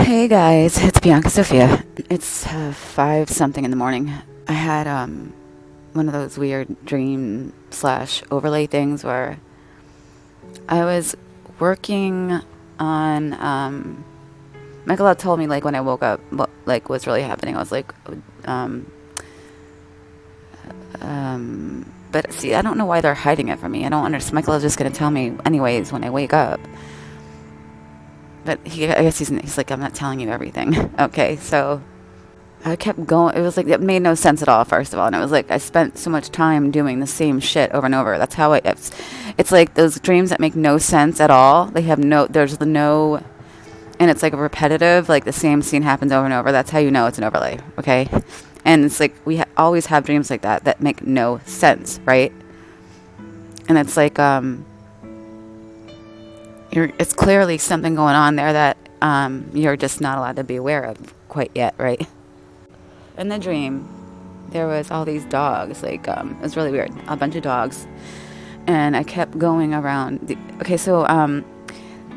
Hey guys, it's Bianca Sophia. It's 5 something in the morning. I had one of those weird dream slash overlay things where I was working on Michael told me like when I woke up what like was really happening. I was like but see, I don't know why they're hiding it from me. I don't understand. Michael is just gonna tell me anyways when I wake up. But I guess he's like, I'm not telling you everything. Okay, so I kept going. It was like, it made no sense at all, first of all. And it was like, I spent so much time doing the same shit over and over. That's how it's like those dreams that make no sense at all. They have there's no, and it's like repetitive, like the same scene happens over and over. That's how you know it's an overlay, okay? And it's like, we always have dreams like that make no sense, right? And it's like, it's clearly something going on there that you're just not allowed to be aware of quite yet, right? In the dream, there was all these dogs, like, it was really weird, a bunch of dogs, and I kept going around. It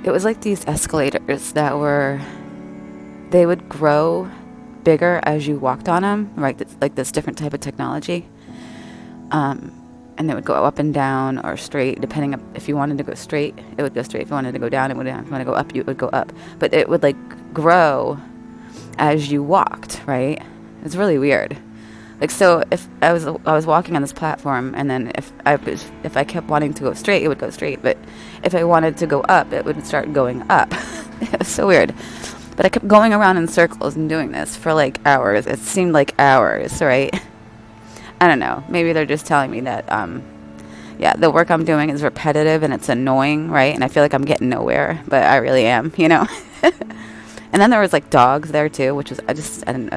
was like these escalators that they would grow bigger as you walked on them, right? It's like this different type of technology. And it would go up and down or straight, depending if you wanted to go straight, it would go straight. If you wanted to go down, it would down. If you wanted to go up, it would go up. But it would like grow as you walked, right? It's really weird. Like, so if I was walking on this platform, and then if I kept wanting to go straight, it would go straight. But if I wanted to go up, it would start going up. It was so weird. But I kept going around in circles and doing this for like hours. It seemed like hours, right? I don't know. Maybe they're just telling me that, the work I'm doing is repetitive and it's annoying, right? And I feel like I'm getting nowhere, but I really am, you know? And then there was like dogs there too, which was, I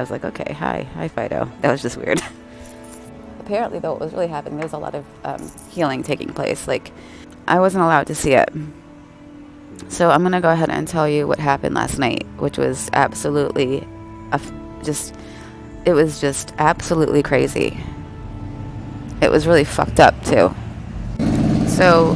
was like, okay, hi Fido. That was just weird. Apparently though, what was really happening, there's a lot of healing taking place. Like, I wasn't allowed to see it. So I'm going to go ahead and tell you what happened last night, which was absolutely, it was just absolutely crazy. It was really fucked up too. So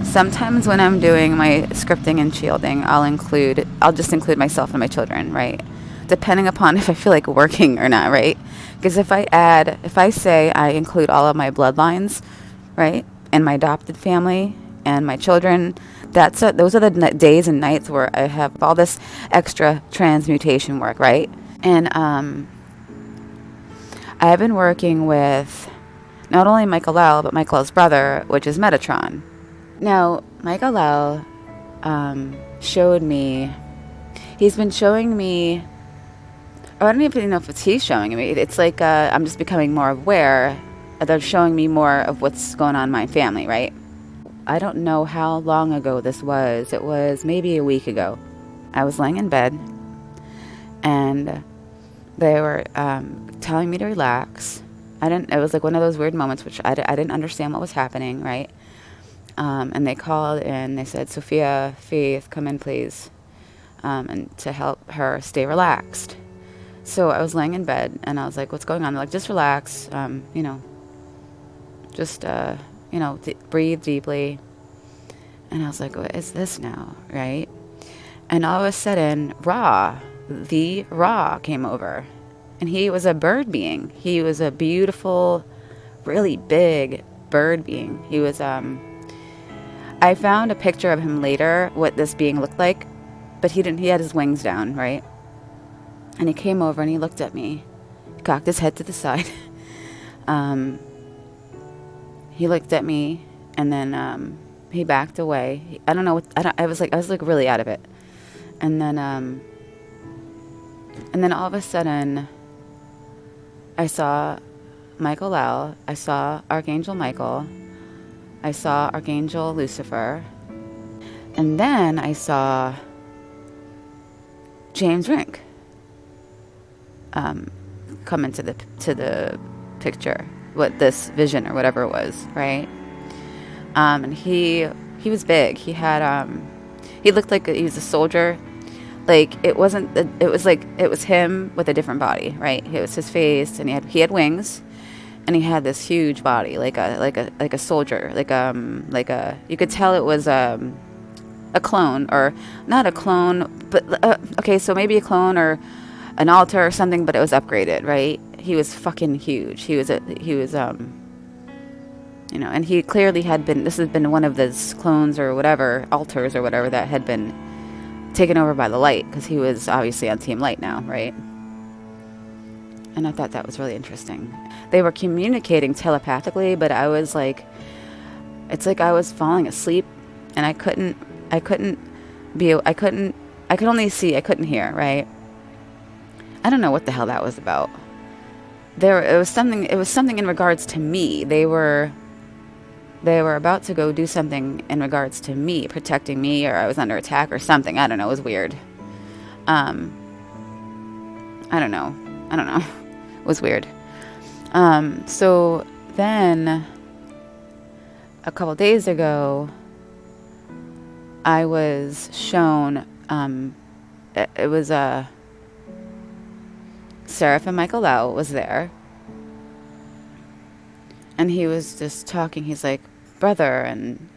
sometimes when I'm doing my scripting and shielding, I'll just include myself and my children, right? Depending upon if I feel like working or not, right? Because if I say I include all of my bloodlines, right, and my adopted family and my children, those are the days and nights where I have all this extra transmutation work, right? And I've been working with not only Michael L, but Michael's brother, which is Metatron. Now, Michael L he's been showing me, or I don't even know if it's he's showing me, it's like I'm just becoming more aware. They're showing me more of what's going on in my family, right? I don't know how long ago this was. It was maybe a week ago. I was laying in bed, and they were telling me to relax. It was like one of those weird moments which I didn't understand what was happening, right? And they called and they said, Sophia, Faith, come in please, and to help her stay relaxed. So I was laying in bed and I was like, what's going on? They're like, just relax, breathe deeply. And I was like, what is this now, right? And all of a sudden, the Ra came over, and he was a bird being. He was a beautiful, really big bird being. He was, I found a picture of him later, what this being looked like, but he had his wings down, right? And he came over and he looked at me, he cocked his head to the side. He looked at me, and then, he backed away. I don't know I was like really out of it. And then all of a sudden, I saw Michael L. I saw Archangel Michael. I saw Archangel Lucifer. And then I saw James Rink come into the picture, what this vision or whatever it was, right? And he was big. He had he looked like he was a soldier. Like, it was him with a different body, right? It was his face, and he had wings, and he had this huge body, like a soldier, you could tell it was a a clone, or not a clone, but okay, so maybe a clone or an alter or something, but it was upgraded, right? He was fucking huge. He was you know, and he clearly had been, this had been one of those clones or whatever, alters or whatever, that had been taken over by the light, because he was obviously on Team Light now, right? And I thought that was really interesting. They were communicating telepathically, but I was like, it's like I was falling asleep, and I could only see, I couldn't hear, right? I don't know what the hell that was about. It was something in regards to me. They were about to go do something in regards to me, protecting me, or I was under attack or something. I don't know. It was weird. I don't know. It was weird. So then a couple days ago, I was shown, it was a Seraphim Michael Lau was there, and he was just talking. He's like, brother, and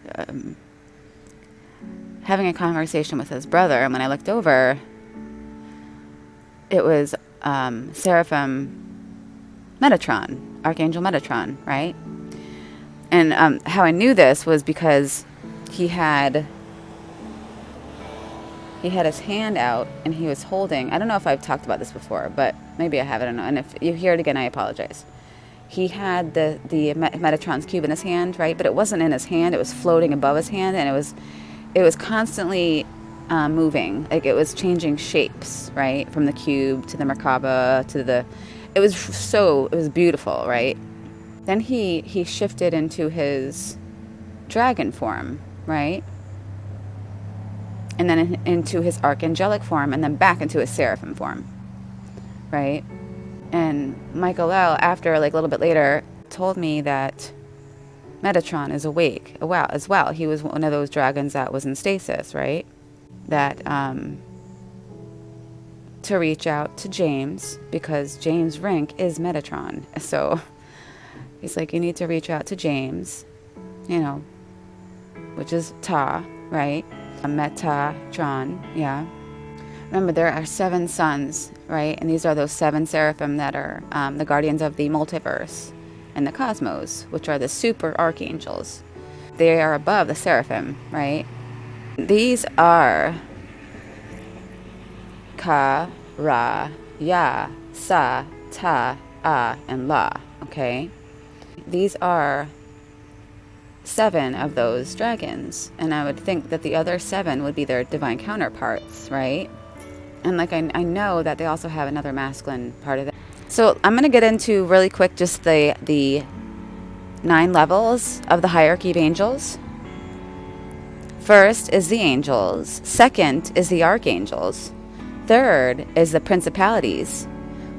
having a conversation with his brother. And when I looked over, it was Seraphim Metatron, Archangel Metatron, right? And how I knew this was because he had his hand out, and he was holding, I don't know if I've talked about this before, but maybe I have, I don't know. And if you hear it again, I apologize. He had the Metatron's cube in his hand, right? But it wasn't in his hand. It was floating above his hand, and it was constantly moving. Like, it was changing shapes, right? From the cube to the Merkaba to the... It was beautiful, right? Then he shifted into his dragon form, right? And then into his archangelic form, and then back into his seraphim form, right? And Michael Lau, after, like, a little bit later, told me that Metatron is awake as well. He was one of those dragons that was in stasis, right? That to reach out to James, because James' rank is Metatron. So he's like, you need to reach out to James, you know, which is Ta, right? Metatron, yeah. Remember, there are 7 sons, right? And these are those 7 seraphim that are the guardians of the multiverse and the cosmos, which are the super archangels. They are above the seraphim, right? These are KaRaYaSaTaAaLa, and La, okay? These are 7 of those dragons, and I would think that the other 7 would be their divine counterparts, right? And like I know that they also have another masculine part of it. So I'm going to get into really quick just the 9 levels of the hierarchy of angels. First is the angels. Second is the archangels. Third is the principalities.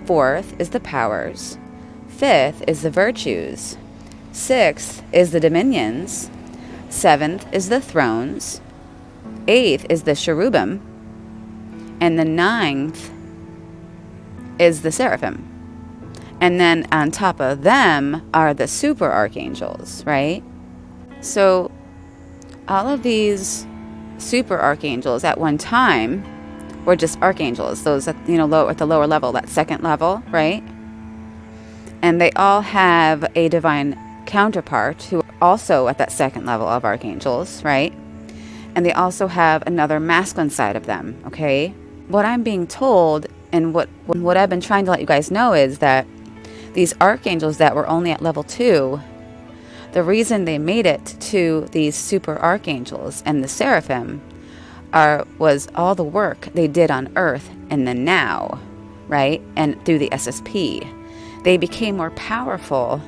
Fourth is the powers. Fifth is the virtues. Sixth is the dominions. Seventh is the thrones. Eighth is the cherubim. And the 9th is the seraphim. And then on top of them are the super archangels, right? So all of these super archangels at one time were just archangels, those at, you know, at the lower level, that second level, right? And they all have a divine counterpart who are also at that second level of archangels, right? And they also have another masculine side of them, okay? What I'm being told, and what I've been trying to let you guys know, is that these archangels that were only at level 2, the reason they made it to these super archangels and the seraphim was all the work they did on Earth in the now, right? And through the SSP. They became more powerful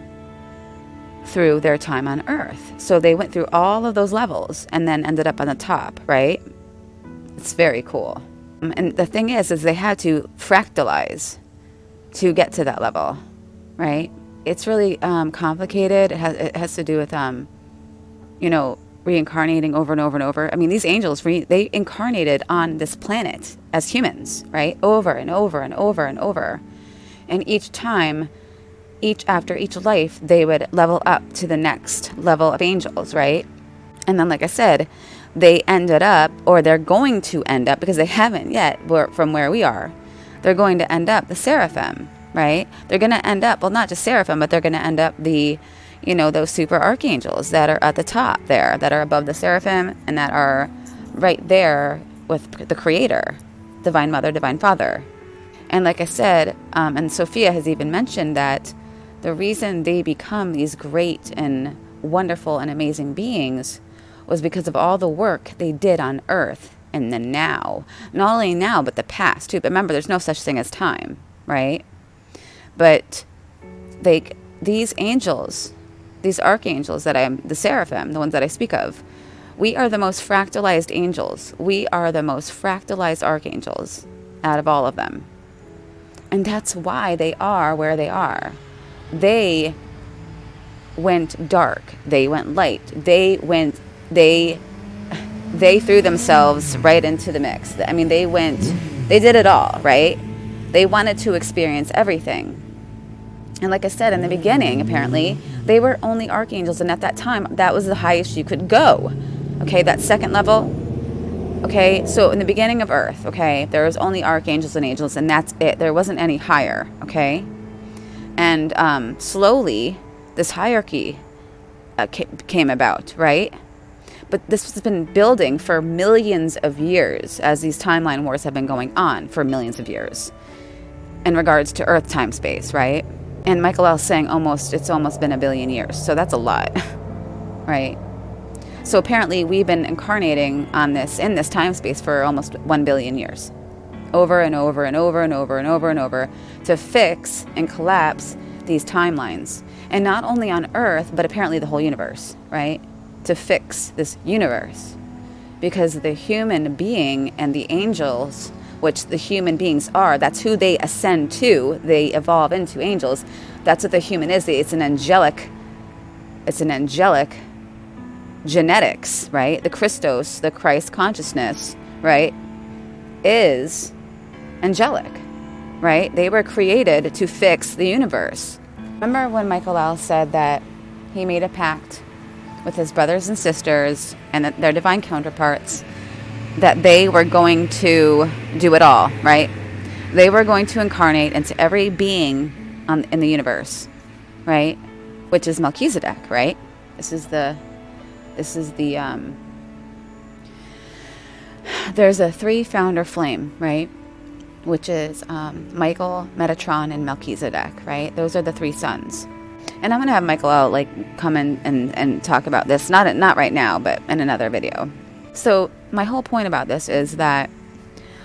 through their time on Earth. So they went through all of those levels and then ended up on the top, right? It's very cool. And the thing is they had to fractalize to get to that level, right? It's really complicated. It has to do with, you know, reincarnating over and over and over. I mean, these angels, they incarnated on this planet as humans, right? Over and over and over and over. And each time, after each life, they would level up to the next level of angels, right? And then, like I said, they ended up, or they're going to end up, because they haven't yet, from where we are, they're going to end up the Seraphim, right? They're going to end up, well, not just Seraphim, but they're going to end up the, those super archangels that are at the top there, that are above the Seraphim, and that are right there with the Creator, Divine Mother, Divine Father. And like I said, and Sophia has even mentioned that the reason they become these great and wonderful and amazing beings was because of all the work they did on earth in the now. Not only now, but the past too. But remember, there's no such thing as time, right? But these angels, these archangels the Seraphim, the ones that I speak of, we are the most fractalized angels. We are the most fractalized archangels out of all of them. And that's why they are where they are. They went dark. They went light. They threw themselves right into the mix. I mean, they did it all, right? They wanted to experience everything. And like I said, in the beginning, apparently, they were only archangels. And at that time, that was the highest you could go. Okay, that second level. Okay, so in the beginning of Earth, okay, there was only archangels and angels, and that's it. There wasn't any higher, okay? And slowly, this hierarchy came about, right? But this has been building for millions of years, as these timeline wars have been going on for millions of years in regards to Earth, time, space, right? And Michael L. saying it's almost been a billion years, so that's a lot, right? So apparently we've been incarnating in this time space for almost 1 billion years, over and over and over and over and over and over, to fix and collapse these timelines. And not only on Earth, but apparently the whole universe, right? To fix this universe. Because the human being and the angels, which the human beings are, that's who they ascend to, they evolve into angels. That's what the human is. It's an angelic genetics, right? The Christos, the Christ consciousness, right, is angelic, right? They were created to fix the universe. Remember when Michael L. said that he made a pact with his brothers and sisters and their divine counterparts that they were going to do it all, right? They were going to incarnate into every being in the universe, right? Which is Melchizedek, right? This is the there's a 3-founder flame, right? Which is Michael, Metatron, and Melchizedek, right? Those are the 3 sons. And I'm going to have Michael out come in and talk about this, not right now, but in another video. So my whole point about this is that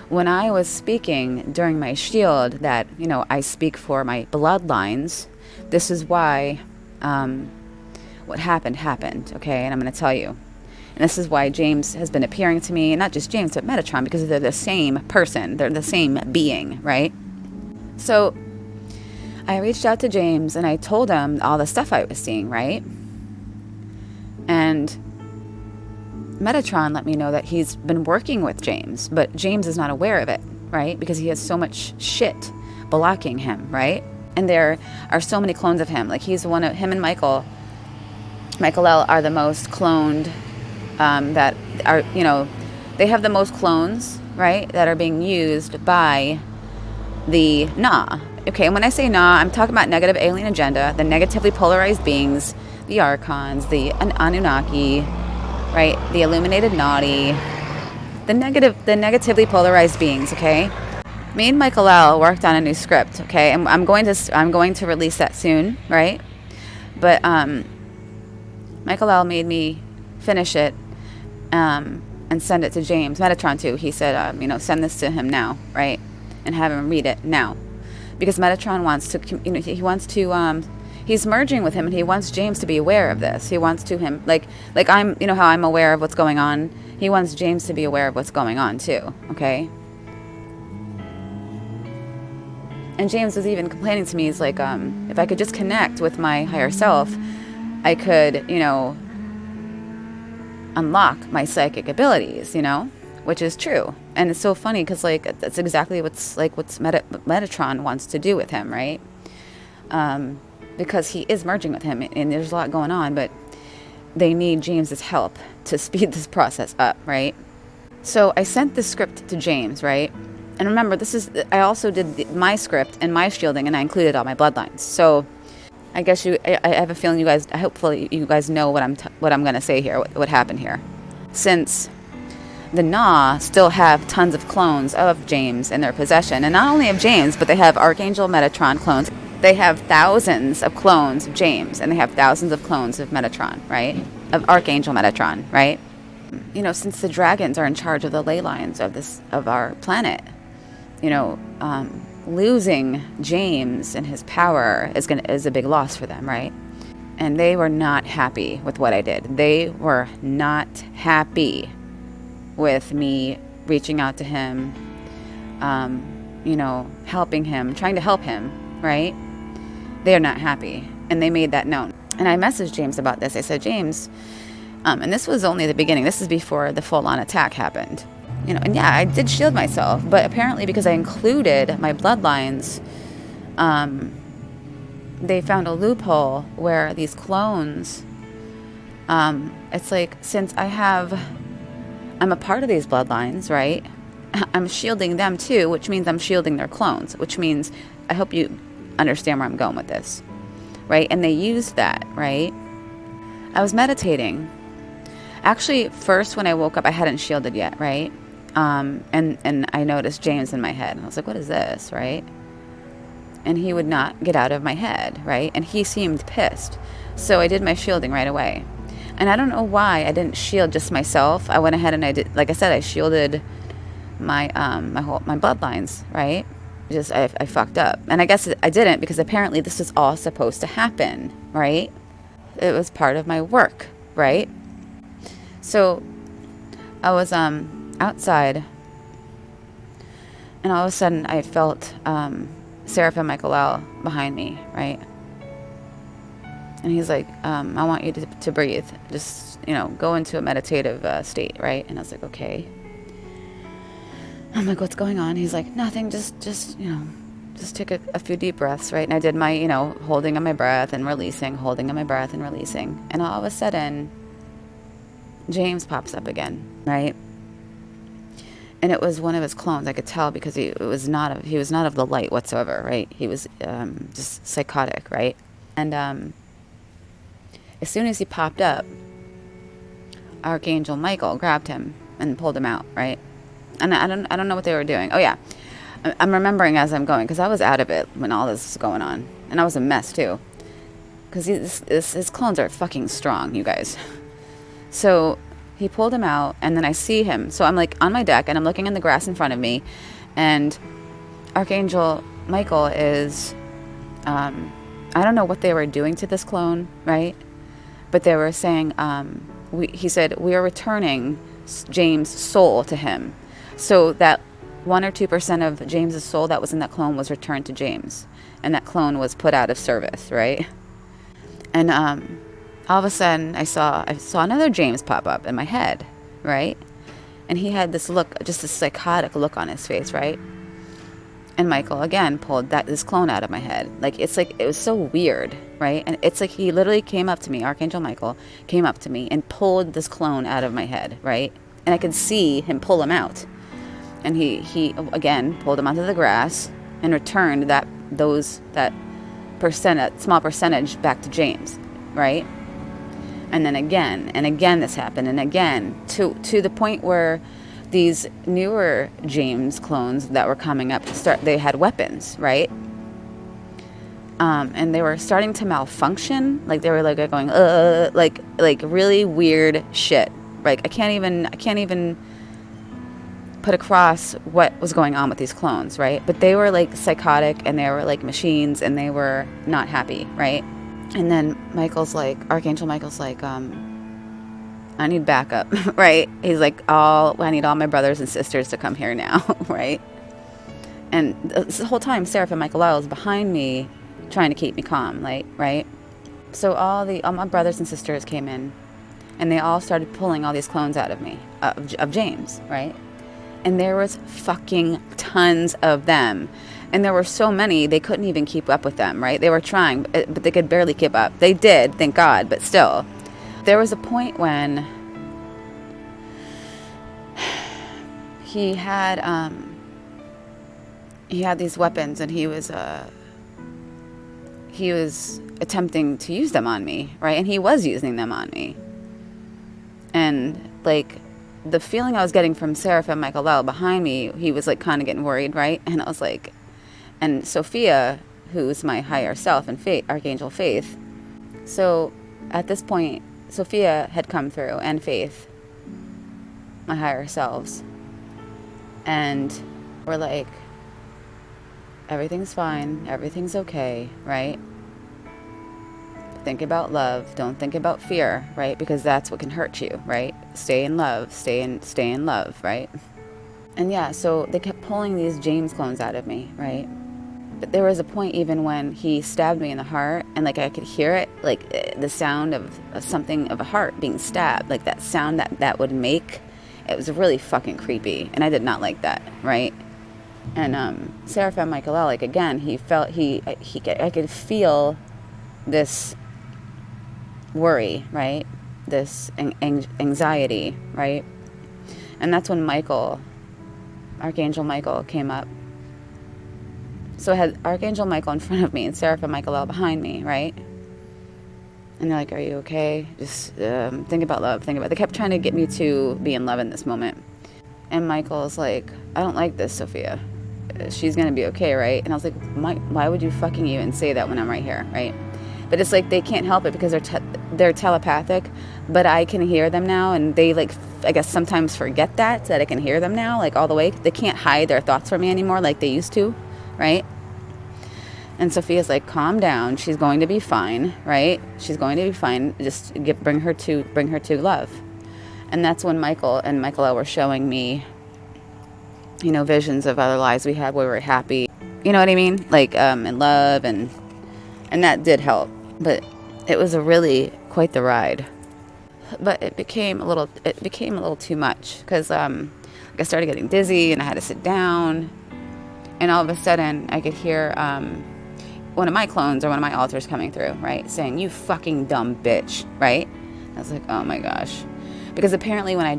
when I was speaking during my shield that, I speak for my bloodlines, this is why what happened, okay? And I'm going to tell you. And this is why James has been appearing to me, and not just James, but Metatron, because they're the same person. They're the same being, right? So I reached out to James, and I told him all the stuff I was seeing, right? And Metatron let me know that he's been working with James, but James is not aware of it, right? Because he has so much shit blocking him, right? And there are so many clones of him. Like him and Michael L. are the most cloned, that are, they have the most clones, right, that are being used by the Na. Okay, and when I say Na, I'm talking about negative alien agenda, the negatively polarized beings, the Archons, the Anunnaki, right, the illuminated Naughty, the negatively polarized beings, okay? Me and Michael L. worked on a new script, okay? And I'm going to release that soon, right? But Michael L. made me finish it and send it to James, Metatron too. He said, send this to him now, right? And have him read it now. Because Metatron wants to, he's merging with him, and he wants James to be aware of this. He wants to him, like I'm, how I'm aware of what's going on. He wants James to be aware of what's going on too, okay? And James was even complaining to me, he's like, if I could just connect with my higher self, I could, unlock my psychic abilities, which is true. And it's so funny because, that's exactly what Metatron wants to do with him, right? Because he is merging with him, and there's a lot going on. But they need James's help to speed this process up, right? So I sent the script to James, right? And remember, I also did my script and my shielding, and I included all my bloodlines. So I guess I have a feeling hopefully you guys know what I'm going to say here, what happened here. Since the Na still have tons of clones of James in their possession, and not only of James, but they have Archangel Metatron clones. They have thousands of clones of James, and they have thousands of clones of Metatron, right? Of Archangel Metatron, right? You know, since the dragons are in charge of the ley lines of our planet, you know, losing James and his power is a big loss for them, right? And they were not happy with what I did. They were not happy with me reaching out to him, you know, helping him, trying to help him, right? They are not happy, and they made that known. And I messaged James about this. I said, James, and this was only the beginning. This is before the full-on attack happened. You know, and yeah, I did shield myself, but apparently because I included my bloodlines, they found a loophole where these clones, it's like, since I'm a part of these bloodlines, right? I'm shielding them too, which means I'm shielding their clones, which means, I hope you understand where I'm going with this, right? And they used that, right? I was meditating. Actually, first when I woke up, I hadn't shielded yet, right? And I noticed James in my head. And I was like, what is this, right? And he would not get out of my head, right? And he seemed pissed. So I did my shielding right away. And I don't know why I didn't shield just myself. I went ahead and I did, like I said, I shielded my bloodlines, right? I fucked up. And I guess I didn't, because apparently this was all supposed to happen, right? It was part of my work, right? So I was outside, and all of a sudden I felt Seraphim behind me, right? And he's like, I want you to breathe. Just, you know, go into a meditative state, right? And I was like, okay. I'm like, what's going on? He's like, nothing, just you know, just take a few deep breaths, right? And I did my, you know, holding on my breath and releasing, holding on my breath and releasing. And all of a sudden, James pops up again, right? And it was one of his clones. I could tell, because he was not of the light whatsoever, right? He was just psychotic, right? And as soon as he popped up, Archangel Michael grabbed him and pulled him out, right? And I don't know what they were doing. Oh yeah, I'm remembering as I'm going, because I was out of it when all this was going on, and I was a mess too, because his clones are fucking strong, you guys. So he pulled him out, and then I see him. So I'm like on my deck, and I'm looking in the grass in front of me, and Archangel Michael is, I don't know what they were doing to this clone, right? But they were saying, he said, we are returning James' soul to him. So that 1 or 2% of James's soul that was in that clone was returned to James, and that clone was put out of service, right? And all of a sudden, I saw another James pop up in my head, right? And he had this look, just this psychotic look on his face, right? And Michael again pulled this clone out of my head. It was so weird, right? And it's like he literally came up to me, Archangel Michael came up to me and pulled this clone out of my head, right? And I could see him pull him out. And he again pulled him onto the grass and returned that small percentage back to James, right? And then again and again this happened, and again to the point where these newer James clones that were coming up they had weapons, right? And they were starting to malfunction, like they were like going like really weird shit. Like I can't even put across what was going on with these clones, right? But they were like psychotic, and they were like machines, and they were not happy, right? And then Archangel Michael's like, I need backup, right? He's like, I need all my brothers and sisters to come here now, right? And the whole time, Seraphim Michael is behind me, trying to keep me calm, right? So all my brothers and sisters came in, and they all started pulling all these clones out of me, of James, right? And there was fucking tons of them. And there were so many, they couldn't even keep up with them, right? They were trying, but they could barely keep up. They did, thank God, but still. There was a point when he had these weapons, and he was attempting to use them on me, right? And he was using them on me. And like the feeling I was getting from Seraphim Michael behind me, he was like kind of getting worried, right? And I was like, and Sophia, who's my higher self and Faith, Archangel Faith. So at this point, Sophia had come through, and Faith, my higher selves. And we're like, everything's fine, everything's okay, right? Think about love, don't think about fear, right? Because that's what can hurt you, right? Stay in love, stay in love, right? And yeah, so they kept pulling these James clones out of me, right? But there was a point even when he stabbed me in the heart, and like I could hear it, like the sound of something, of a heart being stabbed, like that sound that would make. It was really fucking creepy, and I did not like that, right? And Seraphim Michael, like again, I could feel this worry, right? This anxiety, right? And that's when Archangel Michael came up. So I had Archangel Michael in front of me and Seraphim Michael behind me, right? And they're like, are you okay? Just think about love, They kept trying to get me to be in love in this moment. And Michael's like, I don't like this, Sophia. She's going to be okay, right? And I was like, why would you fucking even say that when I'm right here, right? But it's like they can't help it because they're telepathic, but I can hear them now, and they like, I guess sometimes forget that I can hear them now, like all the way. They can't hide their thoughts from me anymore like they used to, right? And Sophia's like, calm down. She's going to be fine, right? She's going to be fine. Just bring her to love. And that's when Michael and Michael were showing me, visions of other lives we had where we were happy. You know what I mean? Like in love, and that did help. But it was really quite the ride. But it became a little too much because I started getting dizzy and I had to sit down. And all of a sudden I could hear one of my clones or one of my alters coming through, right? Saying, you fucking dumb bitch, right? I was like, oh my gosh. Because apparently when I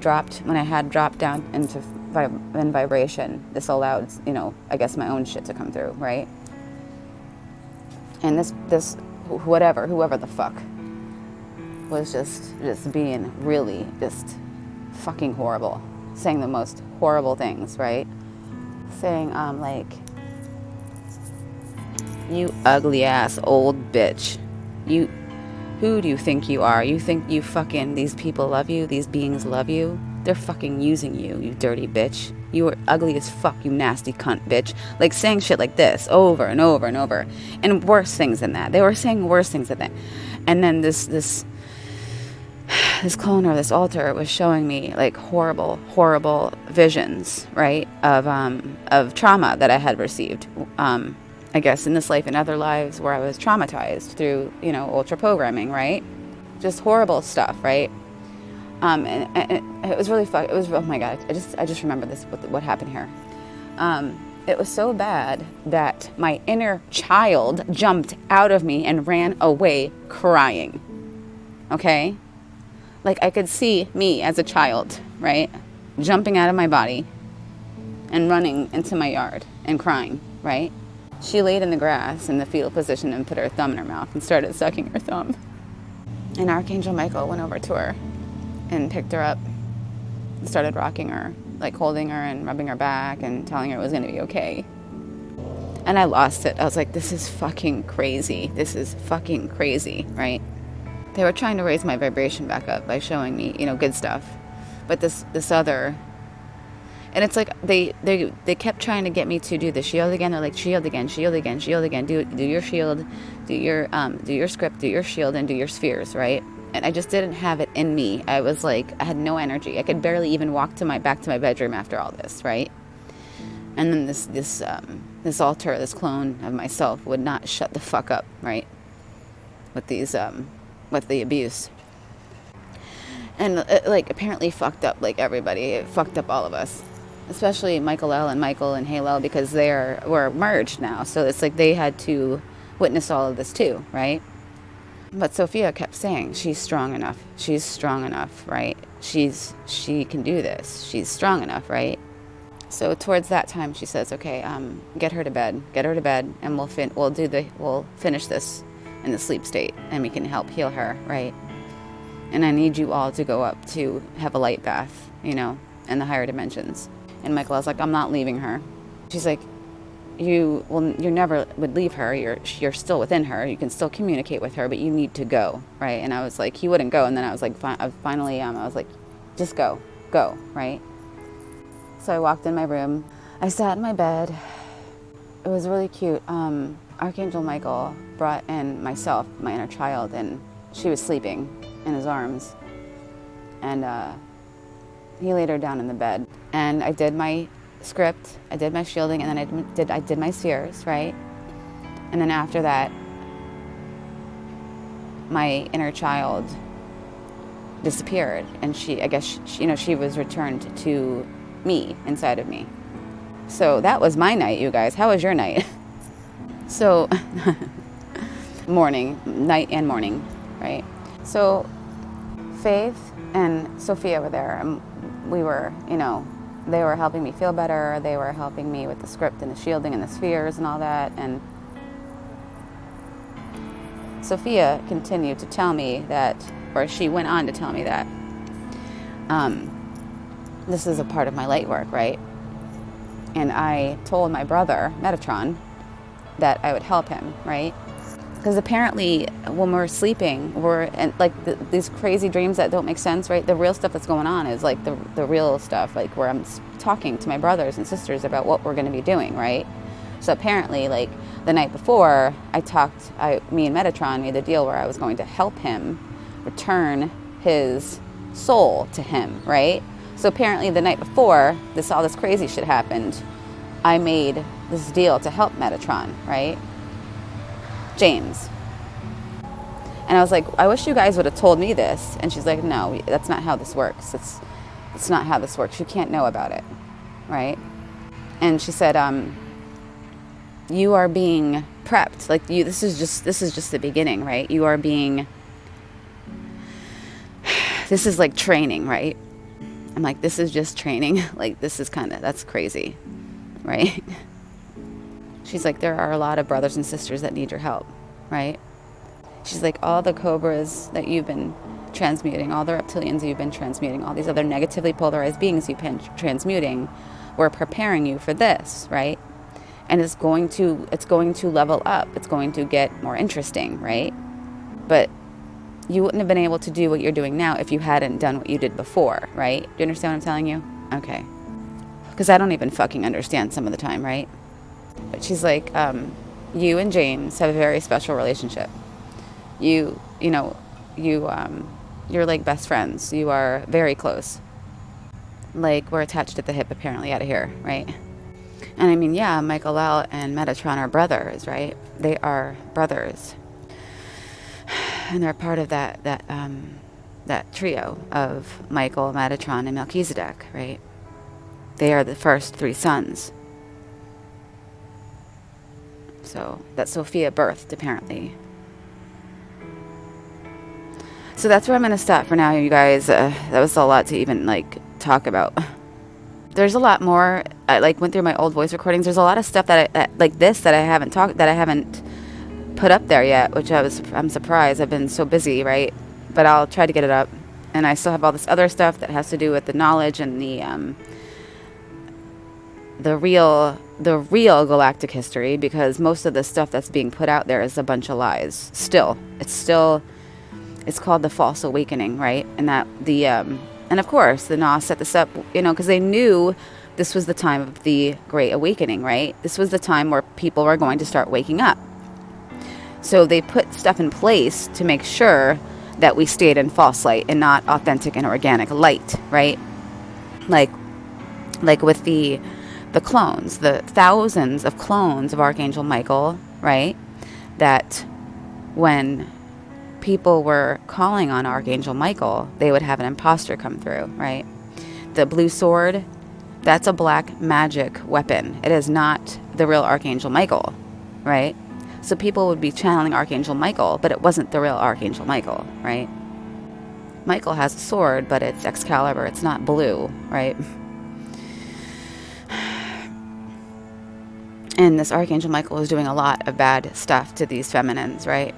had dropped down into vibration, this allowed, I guess my own shit to come through, right? And this whoever the fuck was just being really just fucking horrible. Saying the most horrible things, right? Saying, like, you ugly ass old bitch. Who do you think you are? You think these people love you? These beings love you? They're fucking using you, you dirty bitch. You are ugly as fuck, you nasty cunt bitch. Like saying shit like this over and over and over. And worse things than that. They were saying worse things than that. And then this clone or this altar was showing me like horrible visions, right? Of trauma that I had received. I guess in this life and other lives where I was traumatized through, ultra programming, right? Just horrible stuff, right? And it was really it was, oh my God, I just remember what happened here. It was so bad that my inner child jumped out of me and ran away crying. Okay? Like I could see me as a child, right? Jumping out of my body and running into my yard and crying, right? She laid in the grass in the fetal position and put her thumb in her mouth and started sucking her thumb. And Archangel Michael went over to her and picked her up and started rocking her, like holding her and rubbing her back and telling her it was going to be okay. And I lost it. I was like, this is fucking crazy. This is fucking crazy, right? They were trying to raise my vibration back up by showing me, good stuff. But this other... And it's like they kept trying to get me to do the shield again. They're like, shield again. Do your shield, do your script, do your shield, and do your spheres, right? And I just didn't have it in me. I was like, I had no energy. I could barely even walk back to my bedroom after all this, right? And then this altar, this clone of myself would not shut the fuck up, right? With with the abuse. And it apparently fucked up like everybody. It fucked up all of us. Especially Michael and Halo, because were merged now. So it's like they had to witness all of this too, right? But Sophia kept saying, she's strong enough. She's strong enough, right? She can do this. She's strong enough, right? So towards that time, she says, okay, get her to bed, and we'll finish this in the sleep state, and we can help heal her, right? And I need you all to go up to have a light bath, in the higher dimensions. And Michael was like, I'm not leaving her. She's like, you never would leave her. You're still within her. You can still communicate with her, but you need to go, right? And I was like, he wouldn't go. And then I was like, finally, I was like, just go, right? So I walked in my room. I sat in my bed. It was really cute. Archangel Michael brought in myself, my inner child, and she was sleeping in his arms. And he laid her down in the bed. And I did my script, I did my shielding, and then I did my spheres, right? And then after that, my inner child disappeared, and she was returned to me, inside of me. So that was my night, you guys. How was your night? So, night and morning, right? So Faith and Sophia were there, and we were, they were helping me feel better. They were helping me with the script and the shielding and the spheres and all that. And Sophia continued to tell me that, or she went on to tell me that, this is a part of my light work, right? And I told my brother, Metatron, that I would help him, right? Because apparently when we're sleeping, these crazy dreams that don't make sense, right? The real stuff that's going on is like the real stuff, like where I'm talking to my brothers and sisters about what we're going to be doing, right? So apparently, like the night before, me and Metatron made the deal where I was going to help him return his soul to him, right? So apparently the night before all this crazy shit happened, I made this deal to help Metatron, right? James. And I was like, I wish you guys would have told me this. And she's like, no, that's not how this works. It's not how this works. You can't know about it, right? And she said, you are being prepped. Like this is just the beginning, right? You are being, this is like training, right? I'm like, this is just training. Like, this is that's crazy, right? She's like, there are a lot of brothers and sisters that need your help, right? She's like, all the cobras that you've been transmuting, all the reptilians you've been transmuting, all these other negatively polarized beings you've been transmuting, we're preparing you for this, right? And it's going to level up. It's going to get more interesting, right? But you wouldn't have been able to do what you're doing now if you hadn't done what you did before, right? Do you understand what I'm telling you? Okay. Because I don't even fucking understand some of the time, right? But she's like, you and James have a very special relationship. You're like best friends. You are very close. Like, we're attached at the hip, apparently, out of here, right? And I mean, yeah, Michael and Metatron are brothers, right? They are brothers. And they're part of that trio of Michael, Metatron, and Melchizedek, right? They are the first three sons. So that Sophia birthed, apparently. So that's where I'm going to stop for now, you guys. That was a lot to even talk about. There's a lot more. I went through my old voice recordings. There's a lot of stuff that I haven't put up there yet, which I'm surprised. I've been so busy, right? But I'll try to get it up. And I still have all this other stuff that has to do with the knowledge and the real galactic history, because most of the stuff that's being put out there is a bunch of lies. It's called the false awakening, right? And and of course the Na set this up, because they knew this was the time of the Great Awakening, right? This was the time where people were going to start waking up. So they put stuff in place to make sure that we stayed in false light and not authentic and organic light, right? Like with the clones, the thousands of clones of Archangel Michael, right? That when people were calling on Archangel Michael, they would have an imposter come through, right? The blue sword, that's a black magic weapon. It is not the real Archangel Michael, right? So people would be channeling Archangel Michael, but it wasn't the real Archangel Michael, right? Michael has a sword, but it's Excalibur. It's not blue, right? And this Archangel Michael was doing a lot of bad stuff to these feminines, right?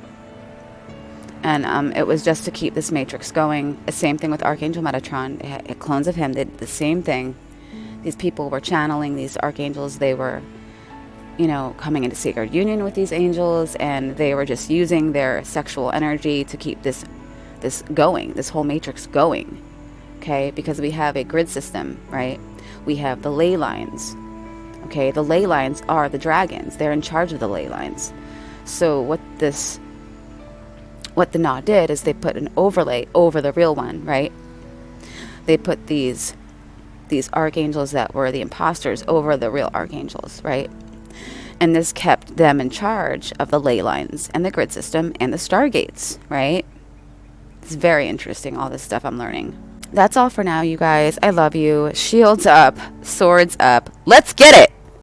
And it was just to keep this matrix going. The same thing with Archangel Metatron. Clones of him did the same thing. These people were channeling these archangels. They were, you know, coming into sacred union with these angels, and they were just using their sexual energy to keep this going, this whole matrix going. Okay, because we have a grid system, right? We have the ley lines. Okay, the ley lines are the dragons. They're in charge of the ley lines. So what the Nah did is they put an overlay over the real one, right? They put these archangels that were the imposters over the real archangels, right? And this kept them in charge of the ley lines and the grid system and the stargates, right? It's very interesting, all this stuff I'm learning. That's all for now, you guys. I love you. Shields up, swords up. Let's get it!